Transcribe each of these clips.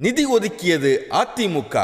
நிதி ஒதுக்கியது அதிமுக,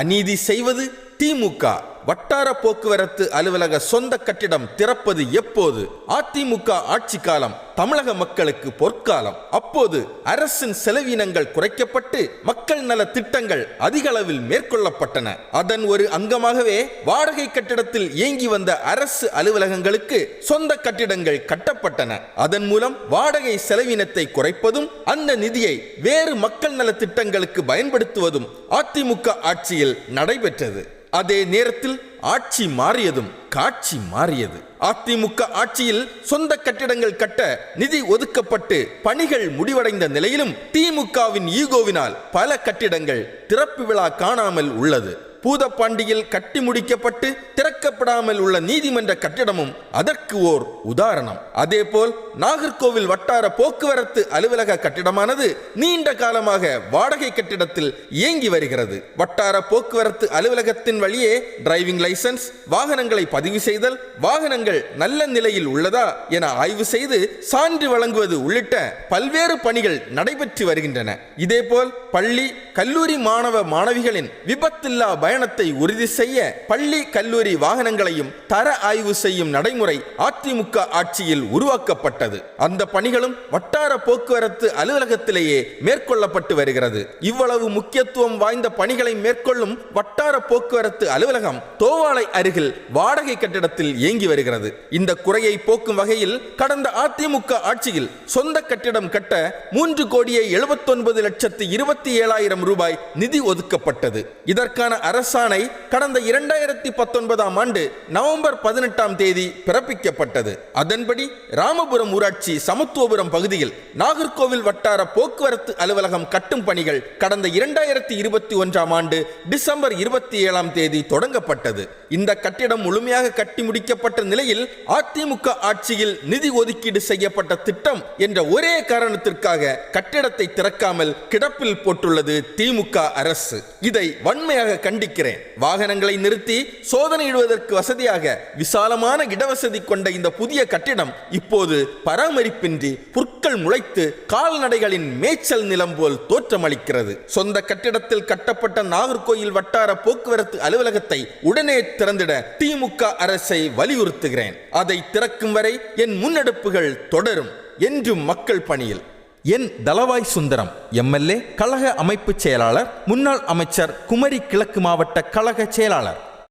அநீதி செய்வது திமுக. வட்டார போக்குவரத்து அலுவலக சொந்த கட்டிடம் திறப்பது எப்போது? அதிமுக ஆட்சி காலம் தமிழக மக்களுக்கு பொற்காலம். அப்போது அரசின் செலவினங்கள் குறைக்கப்பட்டு மக்கள் நல திட்டங்கள் அதிக அளவில் மேற்கொள்ளப்பட்டன. அதன் ஒரு அங்கமாகவே வாடகை கட்டிடத்தில் இயங்கி வந்த அரசு அலுவலகங்களுக்கு சொந்த கட்டிடங்கள் கட்டப்பட்டன. அதன் மூலம் வாடகை செலவினத்தை குறைப்பதும் அந்த நிதியை வேறு மக்கள் நல திட்டங்களுக்கு பயன்படுத்துவதும் அதிமுக ஆட்சியில் நடைபெற்றது. அதே நேரத்தில் ஆட்சி மாறியதும் காட்சி மாறியது. அதிமுக ஆட்சியில் சொந்த கட்டிடங்கள் கட்ட நிதி ஒதுக்கப்பட்டு பணிகள் முடிவடைந்த நிலையிலும் திமுகவின் ஈகோவினால் பல கட்டிடங்கள் திறப்பு விழா காணாமல் உள்ளது. பூதப்பாண்டியில் கட்டி முடிக்கப்பட்டு திறக்கப்படாமல் உள்ள நீதிமன்ற கட்டிடமும் அதற்கு ஓர் உதாரணம். அதேபோல் நாகர்கோவில் வட்டார போக்குவரத்து அலுவலக கட்டிடமானது நீண்ட காலமாக வாடகை கட்டிடத்தில் இயங்கி வருகிறது. வட்டார போக்குவரத்து அலுவலகத்தின் வழியே டிரைவிங் லைசன்ஸ், வாகனங்களை பதிவு செய்தல், வாகனங்கள் நல்ல நிலையில் உள்ளதா என ஆய்வு செய்து சான்று வழங்குவது உள்ளிட்ட பல்வேறு பணிகள் நடைபெற்று வருகின்றன. இதேபோல் பள்ளி கல்லூரி மாணவ மாணவிகளின் விபத்தில்லா பயணத்தை உறுதி செய்ய பள்ளி கல்லூரி வாகனங்களையும் தர ஆய்வு செய்யும் நடைமுறை அதிமுக ஆட்சியில் உருவாக்கப்பட்டது. அந்த பணிகளும் வட்டார போக்குவரத்து அலுவலகத்திலேயே மேற்கொள்ளப்பட்டு வருகிறது. இவ்வளவு முக்கியத்துவம் வாய்ந்த பணிகளை மேற்கொள்ளும் வட்டார போக்குவரத்து அலுவலகம் தோவாளை அருகில் வாடகை கட்டிடத்தில் இயங்கி வருகிறது. இந்த குறையை போக்கும் வகையில் கடந்த அதிமுக ஆட்சியில் சொந்த கட்டிடம் கட்ட 3,79,27,000 ரூபாய் நிதி ஒதுக்கப்பட்டது. இதற்கான அரசாணை கடந்த 2019 ஆண்டு நவம்பர் 18 பிறப்பிக்கப்பட்டது. அதன்படி ராமபுரம் ஊராட்சி சமத்துவபுரம் பகுதியில் நாகர்கோவில் வட்டார போக்குவரத்து அலுவலகம் கட்டும் பணிகள் கடந்த 2021 ஆண்டு டிசம்பர் 27 தொடங்கப்பட்டது. இந்த கட்டிடம் முழுமையாக கட்டி முடிக்கப்பட்ட நிலையில் அதிமுக ஆட்சியில் நிதி ஒதுக்கீடு செய்யப்பட்ட திட்டம் என்ற ஒரே காரணத்திற்காக கட்டிடத்தை திறக்காமல் கிடப்பில் போட்டுள்ளது திமுக அரசு. இதை வன்மையாக கண்டிக்கிறேன். வாகனங்களை நிறுத்தி சோதனையிடுவதற்கு வசதியாக விசாலமான இடவசதி கொண்ட இந்த புதிய கட்டிடம் இப்போது பராமரிப்பின்றி புற்கள் முளைத்து கால்நடைகளின் மேய்ச்சல் நிலம் போல் தோற்றமளிக்கிறது. சொந்த கட்டிடத்தில் கட்டப்பட்ட நாகர்கோயில் வட்டார போக்குவரத்து அலுவலகத்தை உடனே திறந்திட திமுக அரசை வலியுறுத்துகிறேன். அதை திறக்கும் வரை என் முன்னெடுப்புகள் தொடரும் என்றும் மக்கள் பணியில். என் தளவாய் சுந்தரம், எம்எல்ஏ, கழக அமைப்பு செயலாளர், முன்னாள் அமைச்சர், குமரி கிழக்கு மாவட்ட கழக செயலாளர்.